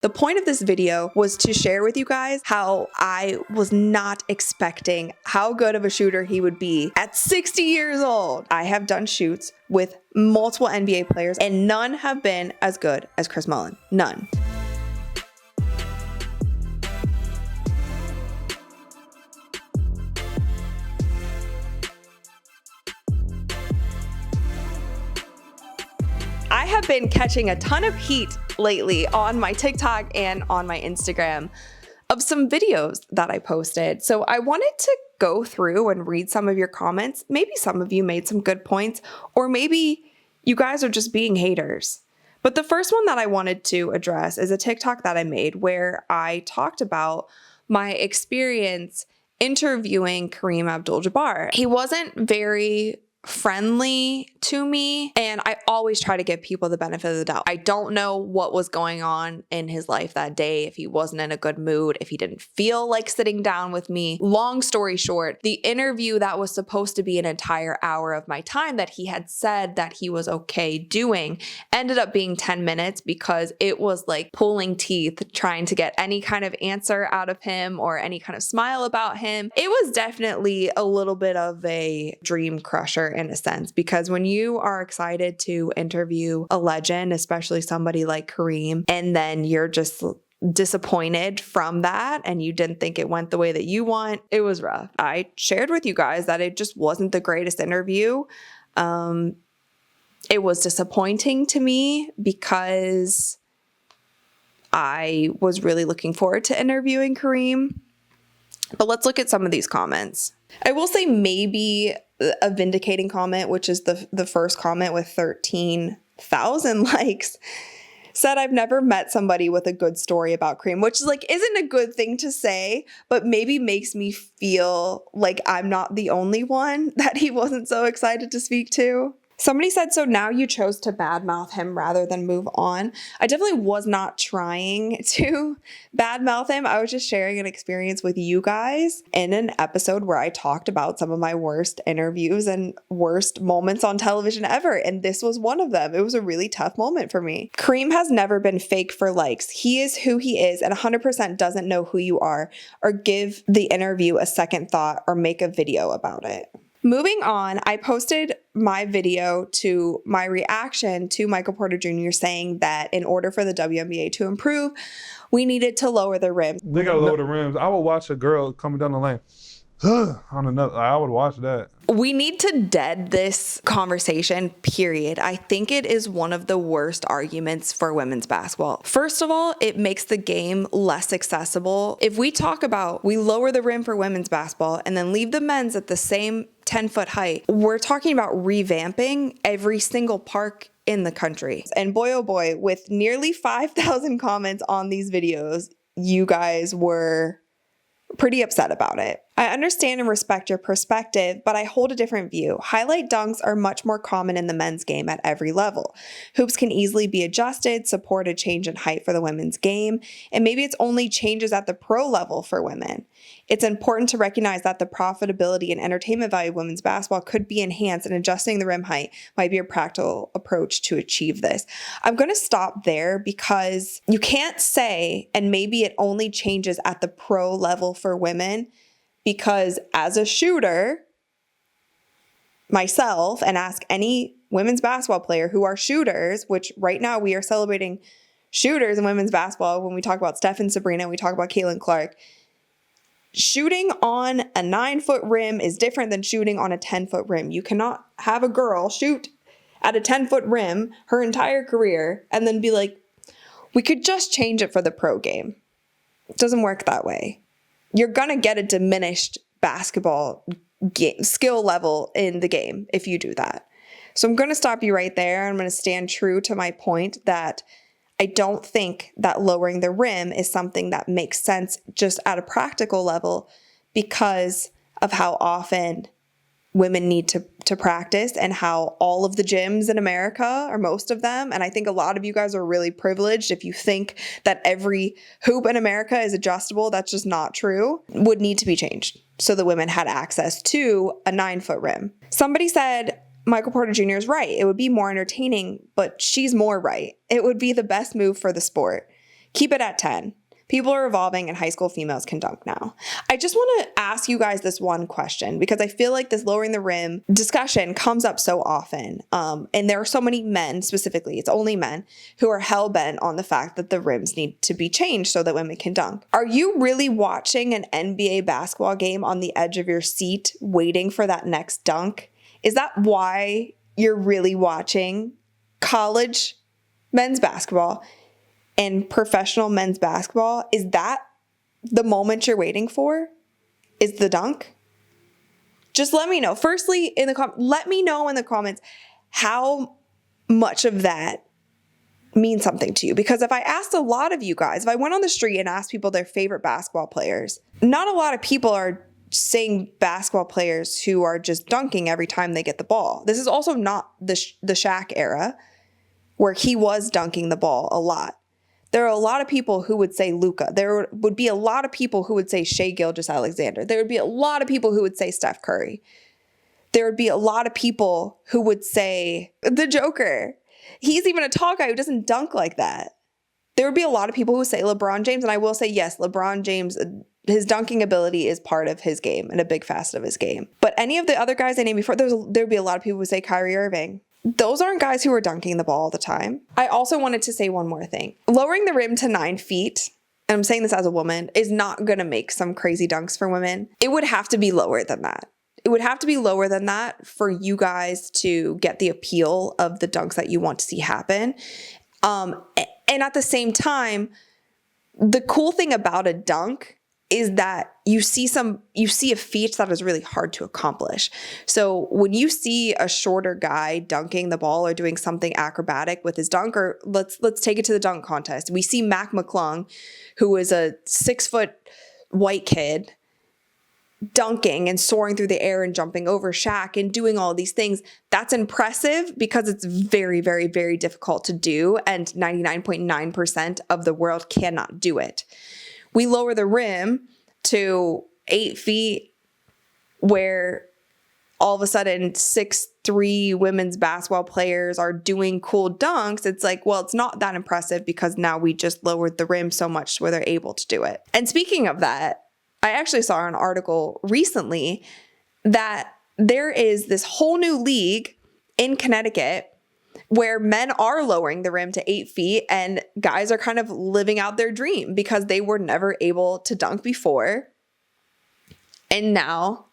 The point of this video was to share with you guys how I was not expecting how good of a shooter he would be at 60 years old. I have done shoots with multiple NBA players and none have been as good as Chris Mullin. None. I have been catching a ton of heat lately on my TikTok and on my Instagram of some videos that I posted. So I wanted to go through and read some of your comments. Maybe some of you made some good points, or maybe you guys are just being haters. But the first one that I wanted to address is a TikTok that I made where I talked about my experience interviewing Kareem Abdul-Jabbar. He wasn't very friendly to me, and I always try to give people the benefit of the doubt. I don't know what was going on in his life that day, if he wasn't in a good mood, if he didn't feel like sitting down with me. Long story short, the interview that was supposed to be an entire hour of my time that he had said that he was okay doing ended up being 10 minutes because it was like pulling teeth trying to get any kind of answer out of him or any kind of smile about him. It was definitely a little bit of a dream crusher in a sense, because when you are excited to interview a legend, especially somebody like Kareem, and then you're just disappointed from that and you didn't think it went the way that you want, it was rough. I shared with you guys that it just wasn't the greatest interview. It was disappointing to me because I was really looking forward to interviewing Kareem. But let's look at some of these comments. I will say maybe a vindicating comment, which is the first comment with 13,000 likes, said, "I've never met somebody with a good story about Kareem," which is like, isn't a good thing to say, but maybe makes me feel like I'm not the only one that he wasn't so excited to speak to. Somebody said, "So now you chose to badmouth him rather than move on." I definitely was not trying to badmouth him. I was just sharing an experience with you guys in an episode where I talked about some of my worst interviews and worst moments on television ever. And this was one of them. It was a really tough moment for me. Kareem has never been fake for likes. He is who he is and 100% doesn't know who you are, or give the interview a second thought or make a video about it. Moving on, I posted my video to my reaction to Michael Porter Jr. saying that in order for the WNBA to improve, we needed to lower the rims. They gotta lower the rims. I would watch a girl coming down the lane. On another, I would watch that. We need to dead this conversation, period. I think it is one of the worst arguments for women's basketball. First of all, it makes the game less accessible. If we talk about we lower the rim for women's basketball and then leave the men's at the same 10-foot height, we're talking about revamping every single park in the country. And boy, oh boy, with nearly 5,000 comments on these videos, you guys were pretty upset about it. I understand and respect your perspective, but I hold a different view. Highlight dunks are much more common in the men's game at every level. Hoops can easily be adjusted, support a change in height for the women's game, and maybe it's only changes at the pro level for women. It's important to recognize that the profitability and entertainment value of women's basketball could be enhanced, and adjusting the rim height might be a practical approach to achieve this. I'm going to stop there because you can't say, and maybe it only changes at the pro level for women, because as a shooter, myself, and ask any women's basketball player who are shooters, which right now we are celebrating shooters in women's basketball when we talk about Steph and Sabrina, we talk about Caitlin Clark. Shooting on a 9-foot rim is different than shooting on a 10-foot rim. You cannot have a girl shoot at a 10-foot rim her entire career and then be like, we could just change it for the pro game. It doesn't work that way. You're going to get a diminished basketball skill level in the game if you do that. So I'm going to stop you right there. I'm going to stand true to my point that I don't think that lowering the rim is something that makes sense just at a practical level because of how often women need to practice and how all of the gyms in America, or most of them, and I think a lot of you guys are really privileged if you think that every hoop in America is adjustable. That's just not true. Would need to be changed so the women had access to a 9-foot rim. Somebody said, Michael Porter Jr. is right. It would be more entertaining, but she's more right. It would be the best move for the sport. Keep it at 10. People are evolving and high school females can dunk now. I just want to ask you guys this one question because I feel like this lowering the rim discussion comes up so often. And there are so many men specifically, it's only men, who are hell-bent on the fact that the rims need to be changed so that women can dunk. Are you really watching an NBA basketball game on the edge of your seat waiting for that next dunk? Is that why you're really watching college men's basketball and professional men's basketball? Is that the moment you're waiting for? Is the dunk? Just let me know. Firstly, let me know in the comments how much of that means something to you. Because if I asked a lot of you guys, if I went on the street and asked people their favorite basketball players, not a lot of people are saying basketball players who are just dunking every time they get the ball. This is also not the Shaq era where he was dunking the ball a lot. There are a lot of people who would say Luka. There would be a lot of people who would say Shai Gilgeous-Alexander. There would be a lot of people who would say Steph Curry. There would be a lot of people who would say the Joker. He's even a tall guy who doesn't dunk like that. There would be a lot of people who say LeBron James, and I will say, yes, LeBron James, his dunking ability is part of his game and a big facet of his game. But any of the other guys I named before, there would be a lot of people who would say Kyrie Irving. Those aren't guys who are dunking the ball all the time. I also wanted to say one more thing. Lowering the rim to 9 feet, and I'm saying this as a woman, is not going to make some crazy dunks for women. It would have to be lower than that. It would have to be lower than that for you guys to get the appeal of the dunks that you want to see happen. And at the same time, the cool thing about a dunk is that you see a feat that is really hard to accomplish. So when you see a shorter guy dunking the ball or doing something acrobatic with his dunk, or let's take it to the dunk contest. We see Mac McClung, who is a 6-foot white kid, dunking and soaring through the air and jumping over Shaq and doing all these things. That's impressive because it's very, very, very difficult to do, and 99.9% of the world cannot do it. We lower the rim to 8 feet where all of a sudden 6'3" women's basketball players are doing cool dunks. It's like, well, it's not that impressive because now we just lowered the rim so much where they're able to do it. And speaking of that, I actually saw an article recently that there is this whole new league in Connecticut where men are lowering the rim to 8 feet and guys are kind of living out their dream because they were never able to dunk before. And now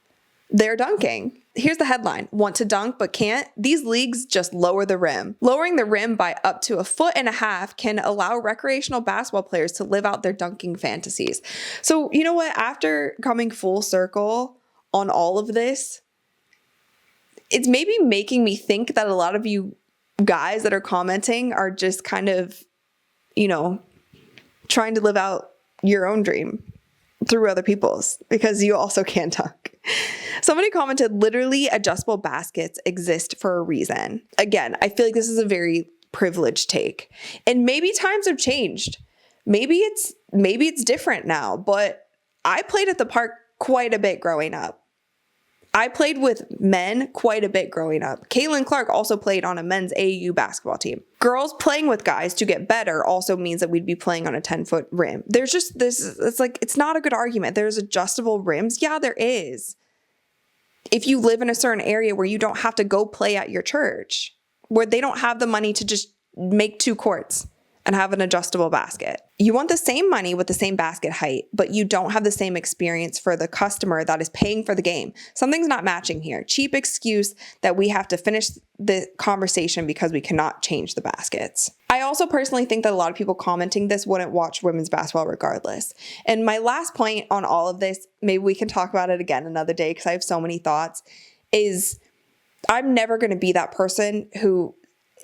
they're dunking. Here's the headline: want to dunk but can't? These leagues just lower the rim. Lowering the rim by up to 1.5 feet can allow recreational basketball players to live out their dunking fantasies. So you know what? After coming full circle on all of this, it's maybe making me think that a lot of you guys that are commenting are just kind of, trying to live out your own dream through other people's, because you also can't dunk. Somebody commented, literally adjustable baskets exist for a reason. Again, I feel like this is a very privileged take, and maybe times have changed. Maybe it's different now, but I played at the park quite a bit growing up. I played with men quite a bit growing up. Caitlin Clark also played on a men's AAU basketball team. Girls playing with guys to get better also means that we'd be playing on a 10-foot rim. There's just this, it's not a good argument. There's adjustable rims. Yeah, there is. If you live in a certain area where you don't have to go play at your church, where they don't have the money to just make 2 courts and have an adjustable basket. You want the same money with the same basket height, but you don't have the same experience for the customer that is paying for the game. Something's not matching here. Cheap excuse that we have to finish the conversation because we cannot change the baskets. I also personally think that a lot of people commenting this wouldn't watch women's basketball regardless. And my last point on all of this, maybe we can talk about it again another day because I have so many thoughts, is I'm never going to be that person who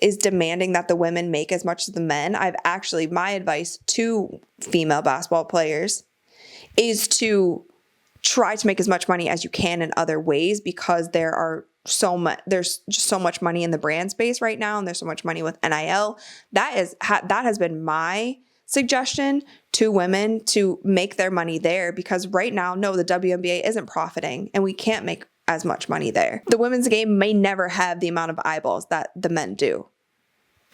is demanding that the women make as much as the men. My advice to female basketball players is to try to make as much money as you can in other ways, because there's just so much money in the brand space right now, and there's so much money with NIL. That has been my suggestion to women, to make their money there, because right now, no, the WNBA isn't profiting and we can't make as much money there. The women's game may never have the amount of eyeballs that the men do.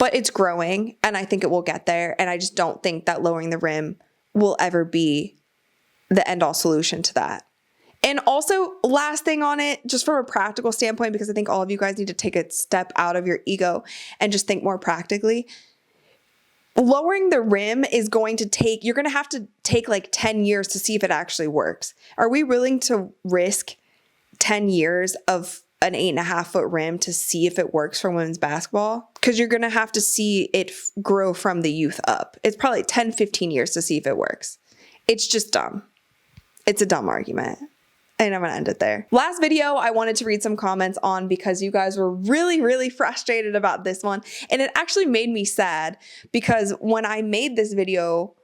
but it's growing and I think it will get there. And I just don't think that lowering the rim will ever be the end all solution to that. And also, last thing on it, just from a practical standpoint, because I think all of you guys need to take a step out of your ego and just think more practically. Lowering the rim is going to take, you're going to have to take like 10 years to see if it actually works. Are we willing to risk 10 years of an 8.5-foot rim to see if it works for women's basketball? Because you're going to have to see it grow from the youth up. It's probably 10, 15 years to see if it works. It's just dumb. It's a dumb argument. And I'm going to end it there. Last video, I wanted to read some comments on because you guys were really, really frustrated about this one. And it actually made me sad because when I made this video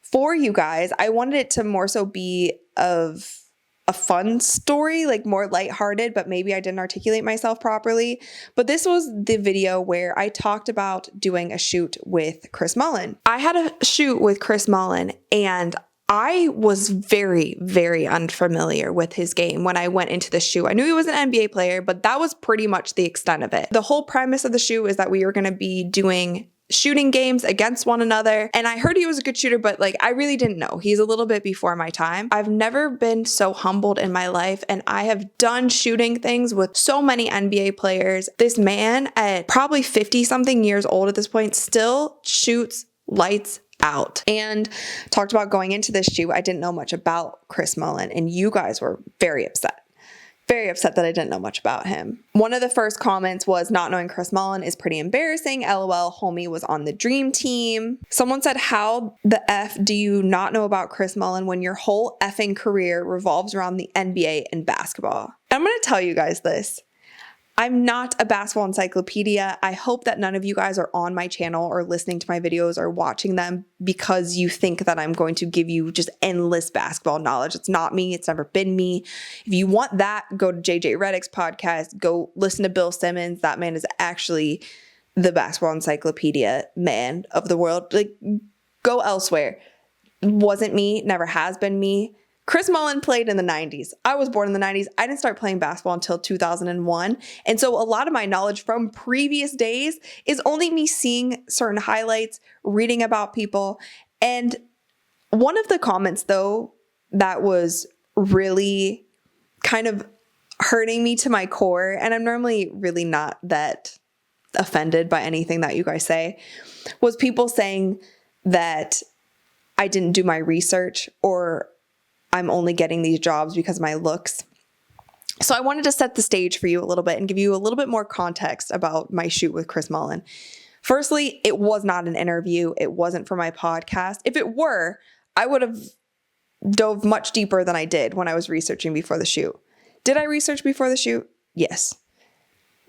for you guys, I wanted it to more so be of a fun story, like more lighthearted, but maybe I didn't articulate myself properly. But this was the video where I talked about doing a shoot with Chris Mullin. I had a shoot with Chris Mullin and I was very, very unfamiliar with his game when I went into the shoot. I knew he was an NBA player, but that was pretty much the extent of it. The whole premise of the shoot is that we were going to be doing shooting games against one another. And I heard he was a good shooter, but like I really didn't know. He's a little bit before my time. I've never been so humbled in my life, and I have done shooting things with so many NBA players. This man at probably 50 something years old at this point still shoots lights out. And talked about going into this shoot, I didn't know much about Chris Mullin, and you guys were very upset that I didn't know much about him. One of the first comments was, not knowing Chris Mullin is pretty embarrassing. LOL, homie was on the dream team. Someone said, how the F do you not know about Chris Mullin when your whole effing career revolves around the NBA and basketball? I'm going to tell you guys this. I'm not a basketball encyclopedia. I hope that none of you guys are on my channel or listening to my videos or watching them because you think that I'm going to give you just endless basketball knowledge. It's not me. It's never been me. If you want that, go to JJ Redick's podcast. Go listen to Bill Simmons. That man is actually the basketball encyclopedia man of the world. Like, go elsewhere. Wasn't me. Never has been me. Chris Mullin played in the 90s. I was born in the 90s. I didn't start playing basketball until 2001. And so a lot of my knowledge from previous days is only me seeing certain highlights, reading about people. And one of the comments, though, that was really kind of hurting me to my core, and I'm normally really not that offended by anything that you guys say, was people saying that I didn't do my research or I'm only getting these jobs because of my looks. So I wanted to set the stage for you a little bit and give you a little bit more context about my shoot with Chris Mullin. Firstly, it was not an interview. It wasn't for my podcast. If it were, I would have dove much deeper than I did when I was researching before the shoot. Did I research before the shoot? Yes.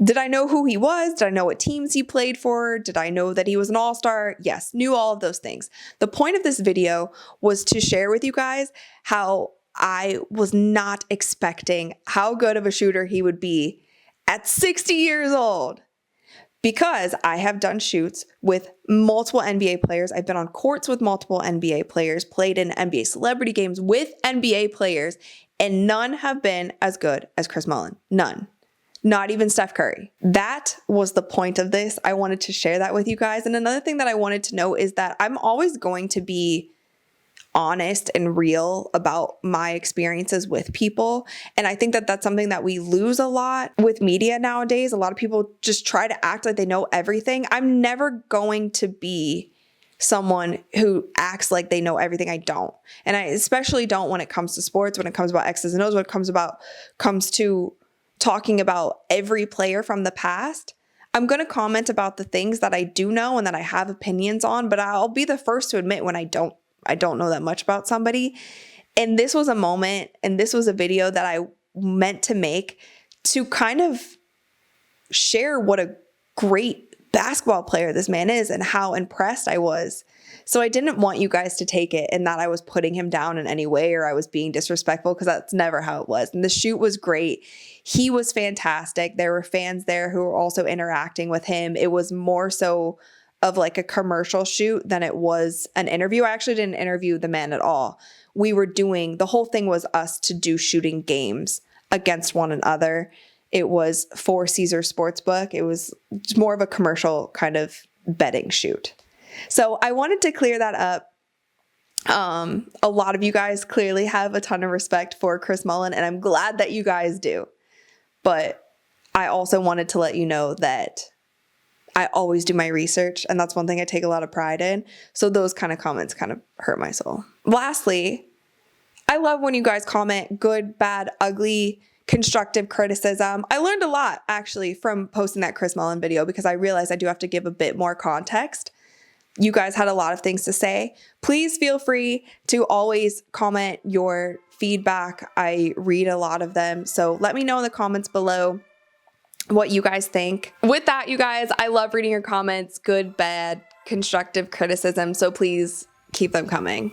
Did I know who he was? Did I know what teams he played for? Did I know that he was an all-star? Yes, knew all of those things. The point of this video was to share with you guys how I was not expecting how good of a shooter he would be at 60 years old. Because I have done shoots with multiple NBA players. I've been on courts with multiple NBA players, played in NBA celebrity games with NBA players, and none have been as good as Chris Mullin. None. Not even Steph Curry. That was the point of this. I wanted to share that with you guys. And another thing that I wanted to know is that I'm always going to be honest and real about my experiences with people. And I think that that's something that we lose a lot with media nowadays. A lot of people just try to act like they know everything. I'm never going to be someone who acts like they know everything. I don't. And I especially don't when it comes to sports, when it comes about X's and O's, when it comes to talking about every player from the past. I'm going to comment about the things that I do know and that I have opinions on, but I'll be the first to admit when I don't know that much about somebody. And this was a moment, and this was a video that I meant to make to kind of share what a great basketball player this man is and how impressed I was. So I didn't want you guys to take it and that I was putting him down in any way or I was being disrespectful, because that's never how it was. And the shoot was great. He was fantastic. There were fans there who were also interacting with him. It was more so of like a commercial shoot than it was an interview. I actually didn't interview the man at all. The whole thing was us to do shooting games against one another. It was for Caesar Sportsbook. It was more of a commercial kind of bedding shoot. So I wanted to clear that up. A lot of you guys clearly have a ton of respect for Chris Mullin, and I'm glad that you guys do. But I also wanted to let you know that I always do my research, and that's one thing I take a lot of pride in. So those kind of comments kind of hurt my soul. Lastly, I love when you guys comment good, bad, ugly, constructive criticism. I learned a lot actually from posting that Chris Mullin video because I realized I do have to give a bit more context. You guys had a lot of things to say. Please feel free to always comment your feedback. I read a lot of them. So let me know in the comments below what you guys think. With that, you guys, I love reading your comments, good, bad, constructive criticism. So please keep them coming.